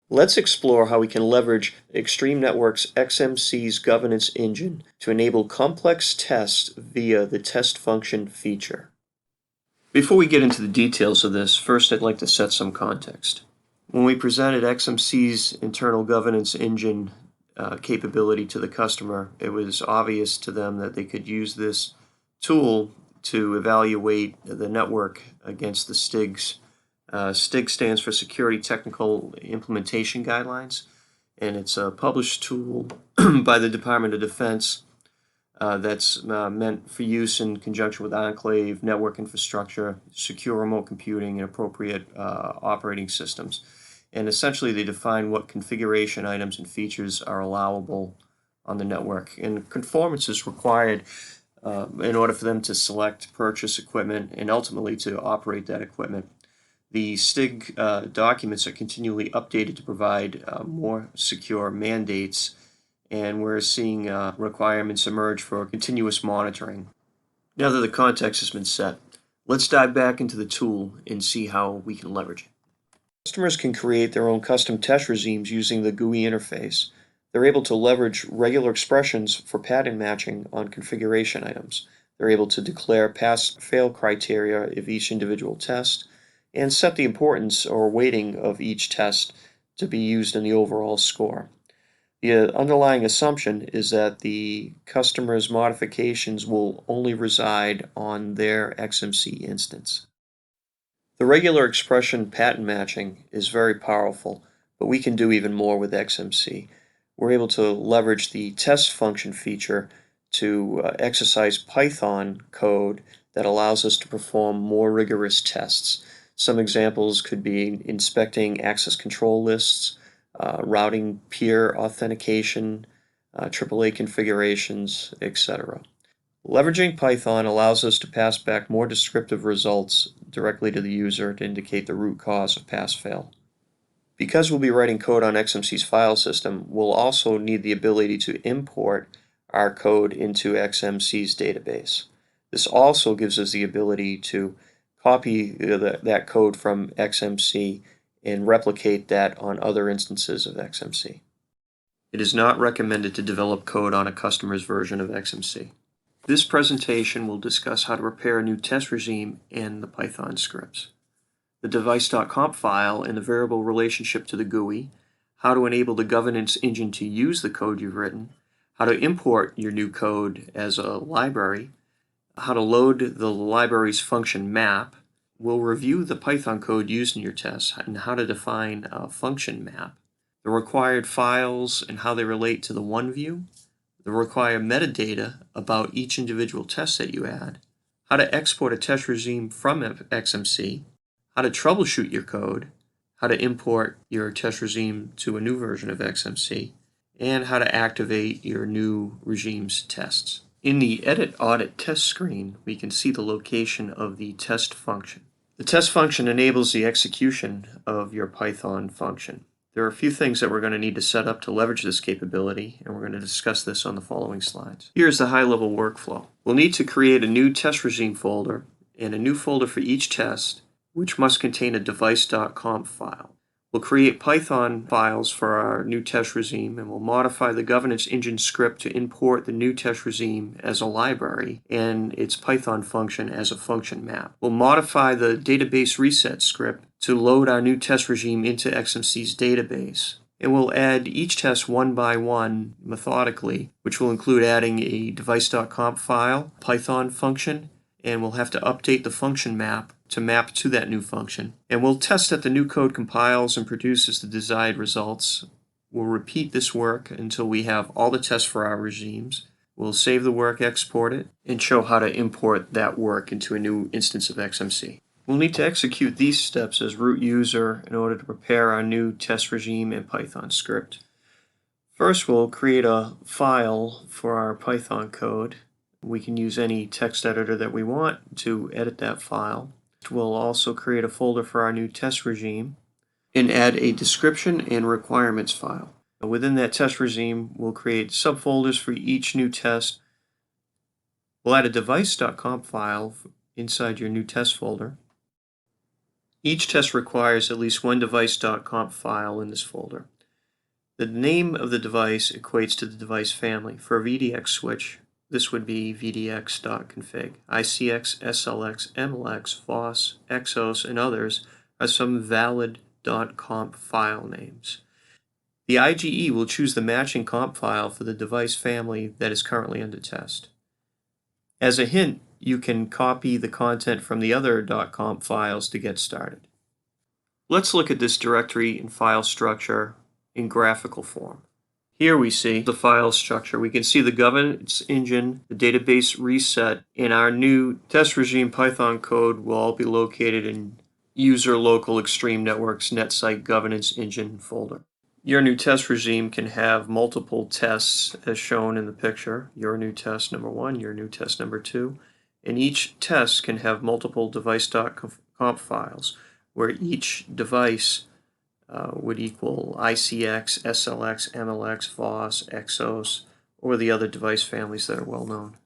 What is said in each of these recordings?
Let's explore how we can leverage Extreme Networks XMC's governance engine to enable complex tests via the TestFunction feature. Before we get into the details of this, first I'd like to set some context. When we presented XMC's internal governance engine capability to the customer, it was obvious to them that they could use this tool to evaluate the network against the STIGs. STIG stands for Security Technical Implementation Guidelines, and it's a published tool by the Department of Defense that's meant for use in conjunction with enclave, network infrastructure, secure remote computing, and appropriate operating systems. And essentially they define what configuration items and features are allowable on the network. And conformance is required in order for them to select, purchase equipment, and ultimately to operate that equipment. The STIG documents are continually updated to provide more secure mandates, and we're seeing requirements emerge for continuous monitoring. Now that the context has been set, let's dive back into the tool and see how we can leverage it. Customers can create their own custom test regimes using the GUI interface. They're able to leverage regular expressions for pattern matching on configuration items. They're able to declare pass-fail criteria of each individual test and set the importance or weighting of each test to be used in the overall score. The underlying assumption is that the customer's modifications will only reside on their XMC instance. The regular expression pattern matching is very powerful, but we can do even more with XMC. We're able to leverage the TestFunction feature to exercise Python code that allows us to perform more rigorous tests. Some examples could be inspecting access control lists, routing peer authentication, AAA configurations, etc. Leveraging Python allows us to pass back more descriptive results directly to the user to indicate the root cause of pass-fail. Because we'll be writing code on XMC's file system, we'll also need the ability to import our code into XMC's database. This also gives us the ability to copy that code from XMC and replicate that on other instances of XMC. It is not recommended to develop code on a customer's version of XMC. This presentation will discuss how to prepare a new test regime and the Python scripts, the device.conf file and the variable relationship to the GUI, how to enable the governance engine to use the code you've written, how to import your new code as a library, how to load the library's function map. We'll review the Python code used in your tests and how to define a function map, the required files and how they relate to the one view, the required metadata about each individual test that you add, how to export a test regime from XMC, how to troubleshoot your code, how to import your test regime to a new version of XMC, and how to activate your new regime's tests. In the Edit Audit Test screen, we can see the location of the test function. The test function enables the execution of your Python function. There are a few things that we're going to need to set up to leverage this capability, and we're going to discuss this on the following slides. Here's the high-level workflow. We'll need to create a new test regime folder and a new folder for each test, which must contain a device.conf file. We'll create Python files for our new test regime, and we'll modify the governance engine script to import the new test regime as a library and its Python function as a function map. We'll modify the database reset script to load our new test regime into XMC's database. And we'll add each test one by one methodically, which will include adding a device.conf file, Python function, and we'll have to update the function map to map to that new function. And we'll test that the new code compiles and produces the desired results. We'll repeat this work until we have all the tests for our regimes. We'll save the work, export it, and show how to import that work into a new instance of XMC. We'll need to execute these steps as root user in order to prepare our new test regime and Python script. First, we'll create a file for our Python code. We can use any text editor that we want to edit that file. We'll also create a folder for our new test regime and add a description and requirements file. Within that test regime, we'll create subfolders for each new test. We'll add a device.conf file inside your new test folder. Each test requires at least one device.conf file in this folder. The name of the device equates to the device family. For a VDX switch, this would be vdx.config. ICX, SLX, MLX, VOS, Exos, and others are some valid .conf file names. The IGE will choose the matching comp file for the device family that is currently under test. As a hint, you can copy the content from the other .conf files to get started. Let's look at this directory and file structure in graphical form. Here we see the file structure. We can see the governance engine, the database reset, and our new test regime Python code will all be located in user local extreme networks NetSite governance engine folder. Your new test regime can have multiple tests as shown in the picture. Your new test number 1, your new test number 2, and each test can have multiple device.conf files where each device would equal ICX, SLX, MLX, VOS, Exos, or the other device families that are well known.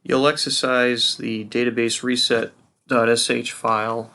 You'll exercise the database reset.sh file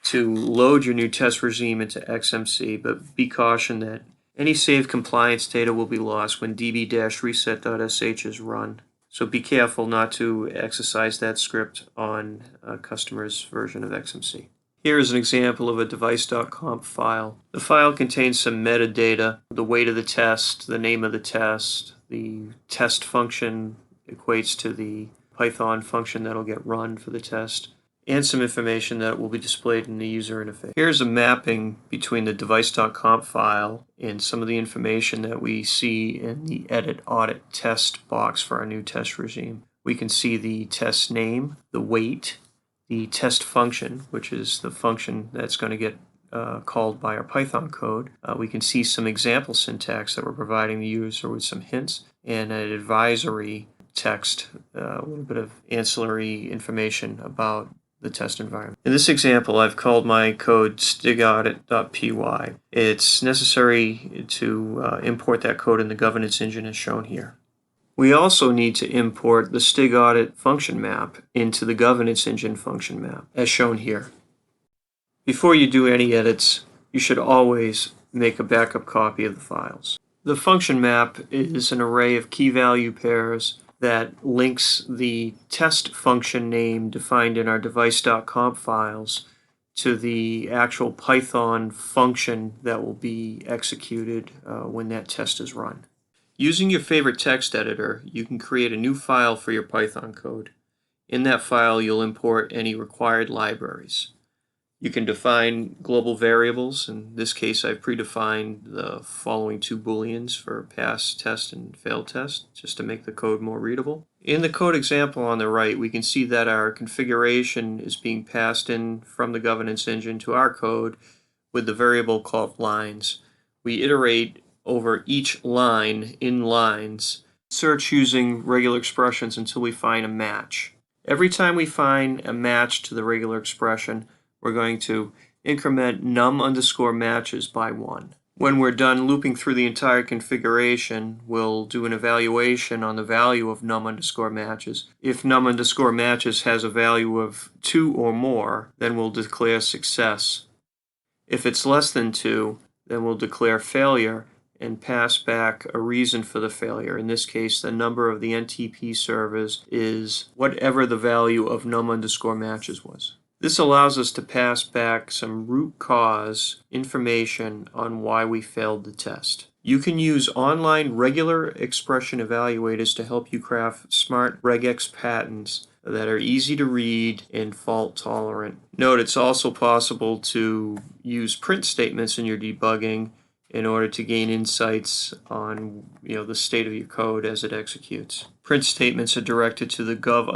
to load your new test regime into XMC, but be cautioned that any saved compliance data will be lost when db-reset.sh is run. So be careful not to exercise that script on a customer's version of XMC. Here is an example of a device.conf file. The file contains some metadata, the weight of the test, the name of the test, the test function equates to the Python function that will get run for the test, and some information that will be displayed in the user interface. Here's a mapping between the device.conf file and some of the information that we see in the edit audit test box for our new test regime. We can see the test name, the weight, the test function, which is the function that's going to get called by our Python code. We can see some example syntax that we're providing the user with some hints, and an advisory text, a little bit of ancillary information about the test environment. In this example, I've called my code stigaudit.py. It's necessary to import that code in the governance engine as shown here. We also need to import the stigaudit function map into the governance engine function map, as shown here. Before you do any edits, you should always make a backup copy of the files. The function map is an array of key value pairs that links the test function name defined in our device.conf files to the actual Python function that will be executed when that test is run. Using your favorite text editor, you can create a new file for your Python code. In that file, you'll import any required libraries. You can define global variables. In this case, I've predefined the following 2 booleans for pass test and fail test, just to make the code more readable. In the code example on the right, we can see that our configuration is being passed in from the governance engine to our code with the variable called lines. We iterate over each line in lines, search using regular expressions until we find a match. Every time we find a match to the regular expression, we're going to increment num_matches by 1. When we're done looping through the entire configuration, we'll do an evaluation on the value of num_matches. If num_matches has a value of 2 or more, then we'll declare success. If it's less than 2, then we'll declare failure and pass back a reason for the failure. In this case, the number of the NTP servers is whatever the value of num_matches was. This allows us to pass back some root cause information on why we failed the test. You can use online regular expression evaluators to help you craft smart regex patterns that are easy to read and fault tolerant. Note it's also possible to use print statements in your debugging in order to gain insights on the state of your code as it executes. Print statements are directed to the gov_eng.log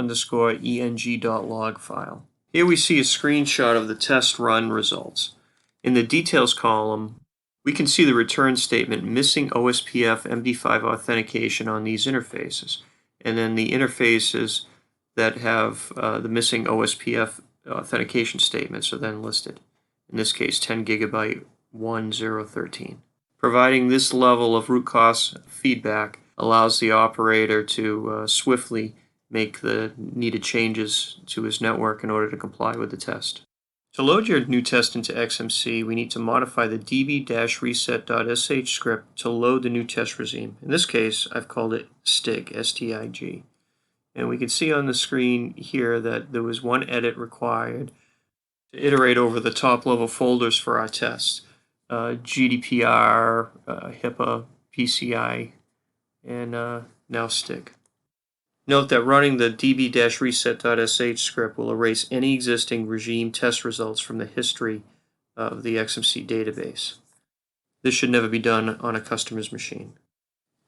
file. Here we see a screenshot of the test run results. In the details column, we can see the return statement missing OSPF MD5 authentication on these interfaces, and then the interfaces that have the missing OSPF authentication statements are then listed. In this case, 10 GB 1013. Providing this level of root cause feedback allows the operator to swiftly make the needed changes to his network in order to comply with the test. To load your new test into XMC, we need to modify the db-reset.sh script to load the new test regime. In this case, I've called it STIG, S-T-I-G. And we can see on the screen here that there was one edit required to iterate over the top level folders for our test. GDPR, HIPAA, PCI, and now STIG. Note that running the db-reset.sh script will erase any existing regime test results from the history of the XMC database. This should never be done on a customer's machine.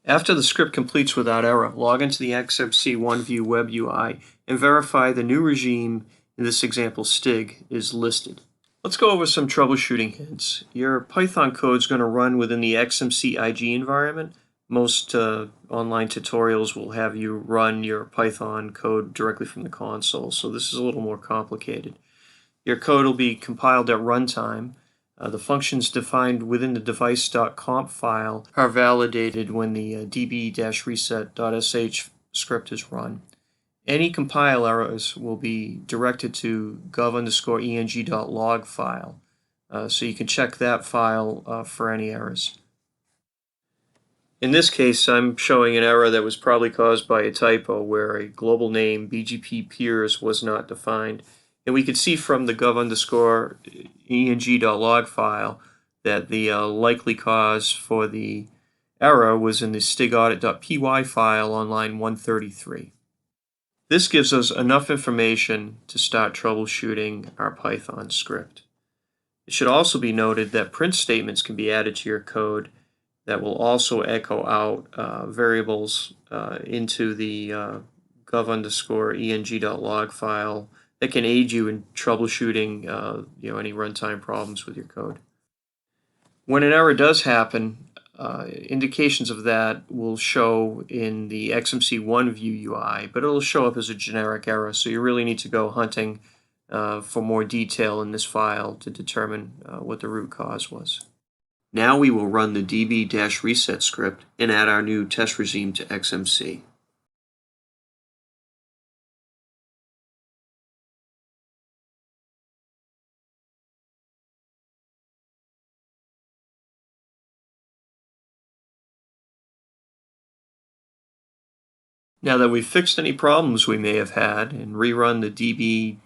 After the script completes without error, log into the XMC OneView web UI and verify the new regime, in this example STIG, is listed. Let's go over some troubleshooting hints. Your Python code is going to run within the XMC IGE environment. Most online tutorials will have you run your Python code directly from the console, so this is a little more complicated. Your code will be compiled at runtime. The functions defined within the device.conf file are validated when the db-reset.sh script is run. Any compile errors will be directed to gov_eng.log file, so you can check that file for any errors. In this case, I'm showing an error that was probably caused by a typo where a global name BGP peers was not defined. And we can see from the gov_eng.log file that the likely cause for the error was in the stigaudit.py file on line 133. This gives us enough information to start troubleshooting our Python script. It should also be noted that print statements can be added to your code that will also echo out variables into the gov_eng.log file that can aid you in troubleshooting any runtime problems with your code. When an error does happen, indications of that will show in the XMC OneView UI, but it will show up as a generic error, so you really need to go hunting for more detail in this file to determine what the root cause was. Now we will run the db-reset script and add our new test regime to XMC. Now that we've fixed any problems we may have had and rerun the db-reset.sh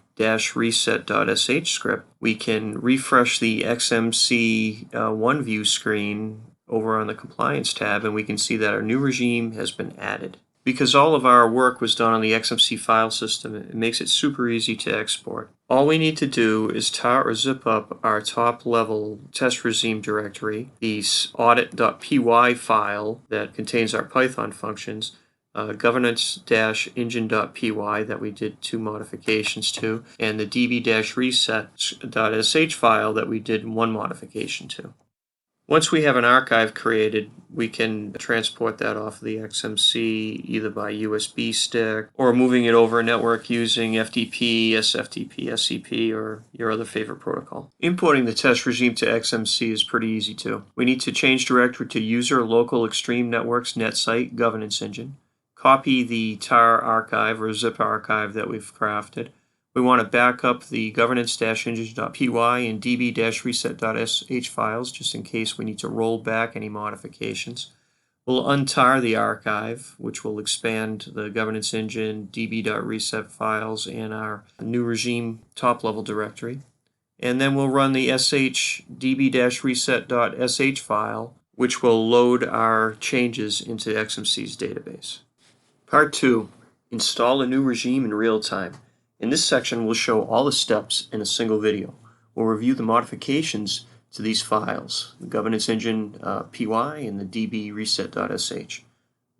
script, we can refresh the XMC OneView screen over on the Compliance tab, and we can see that our new regime has been added. Because all of our work was done on the XMC file system, it makes it super easy to export. All we need to do is tar or zip up our top-level test regime directory, the audit.py file that contains our Python functions, governance-engine.py that we did 2 modifications to, and the db-reset.sh file that we did 1 modification to. Once we have an archive created, we can transport that off the XMC either by USB stick or moving it over a network using FTP, SFTP, SCP, or your other favorite protocol. Importing the test regime to XMC is pretty easy too. We need to change directory to user local extreme networks NetSite governance engine. Copy the tar archive or zip archive that we've crafted. We want to back up the governance-engine.py and db-reset.sh files just in case we need to roll back any modifications. We'll untar the archive, which will expand the governance engine, db.reset files, and our new regime top-level directory. And then we'll run the sh db-reset.sh file, which will load our changes into XMC's database. Part 2. Install a new regime in real time. In this section, we'll show all the steps in a single video. We'll review the modifications to these files, the governance engine py and the db-reset.sh.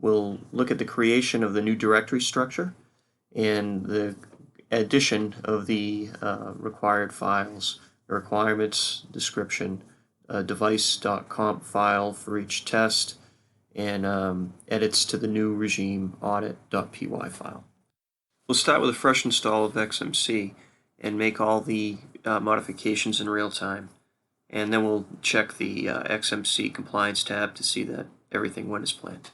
We'll look at the creation of the new directory structure and the addition of the required files, the requirements, description, device.conf file for each test, and edits to the new regime audit.py file. We'll start with a fresh install of XMC and make all the modifications in real time. And then we'll check the XMC Compliance tab to see that everything went as planned.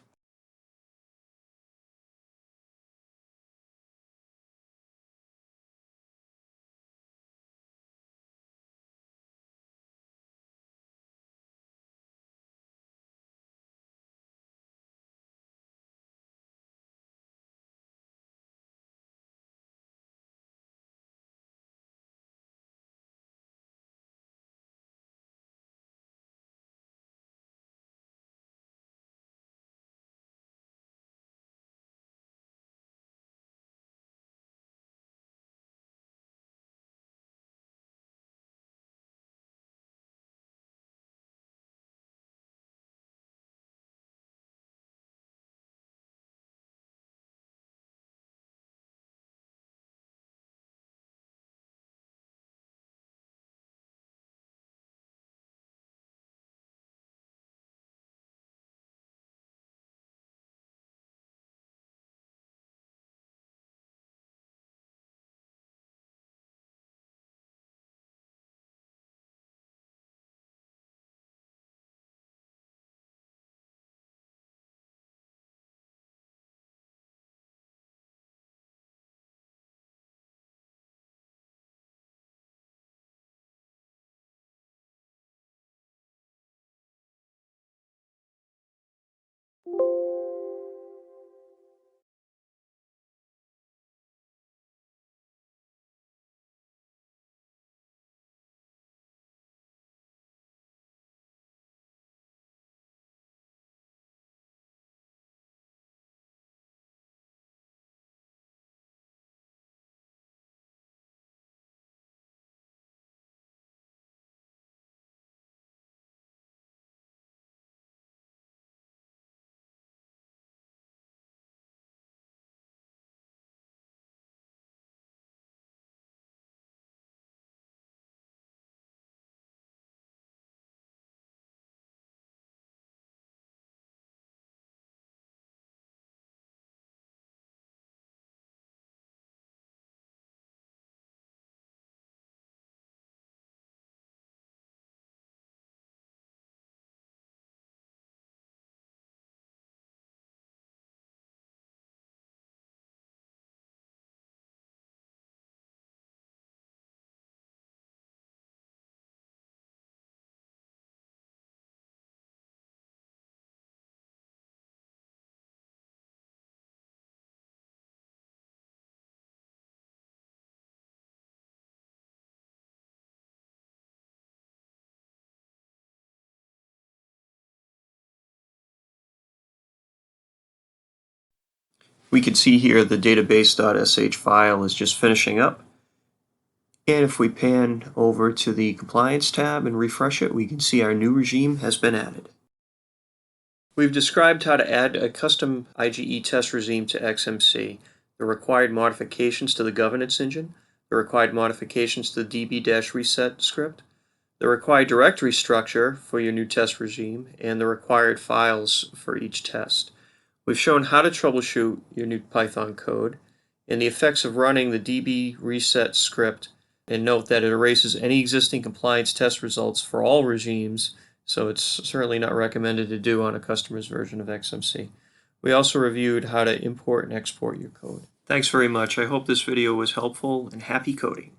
We can see here the database.sh file is just finishing up. And if we pan over to the Compliance tab and refresh it, we can see our new regime has been added. We've described how to add a custom IGE test regime to XMC, the required modifications to the governance engine, the required modifications to the db-reset script, the required directory structure for your new test regime, and the required files for each test. We've shown how to troubleshoot your new Python code and the effects of running the db-reset script, and note that it erases any existing compliance test results for all regimes, so it's certainly not recommended to do on a customer's version of XMC. We also reviewed how to import and export your code. Thanks very much. I hope this video was helpful, and happy coding.